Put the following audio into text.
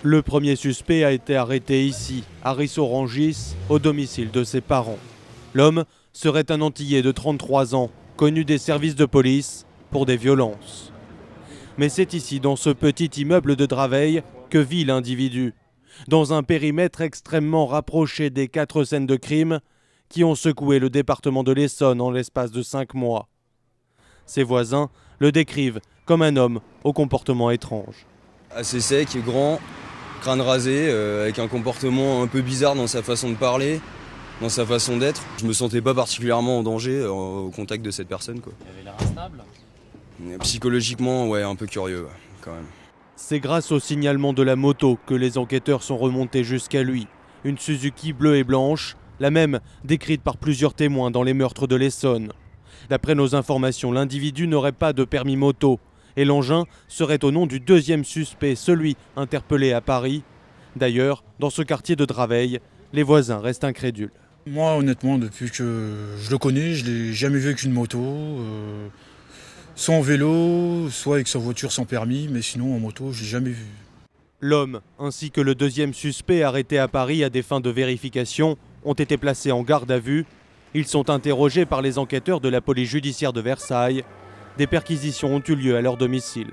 Le premier suspect a été arrêté ici, à Rissorangis, au domicile de ses parents. L'homme serait un Antillais de 33 ans, connu des services de police pour des violences. Mais c'est ici, dans ce petit immeuble de Draveil, que vit l'individu, dans un périmètre extrêmement rapproché des 4 scènes de crime qui ont secoué le département de l'Essonne en l'espace de 5 mois. Ses voisins le décrivent comme un homme au comportement étrange. Assez sec, grand, crâne rasé, avec un comportement un peu bizarre dans sa façon de parler, dans sa façon d'être. Je me sentais pas particulièrement en danger au contact de cette personne, quoi. Il avait l'air instable. Psychologiquement, ouais, un peu curieux, ouais, quand même. C'est grâce au signalement de la moto que les enquêteurs sont remontés jusqu'à lui. Une Suzuki bleue et blanche, la même décrite par plusieurs témoins dans les meurtres de l'Essonne. D'après nos informations, l'individu n'aurait pas de permis moto et l'engin serait au nom du deuxième suspect, celui interpellé à Paris. D'ailleurs, dans ce quartier de Draveil, les voisins restent incrédules. Moi, honnêtement, depuis que je le connais, je ne l'ai jamais vu avec une moto. Soit en vélo, soit avec sa voiture sans permis, mais sinon en moto, je ne l'ai jamais vu. L'homme, ainsi que le deuxième suspect arrêté à Paris à des fins de vérification, ont été placés en garde à vue. Ils sont interrogés par les enquêteurs de la police judiciaire de Versailles. Des perquisitions ont eu lieu à leur domicile.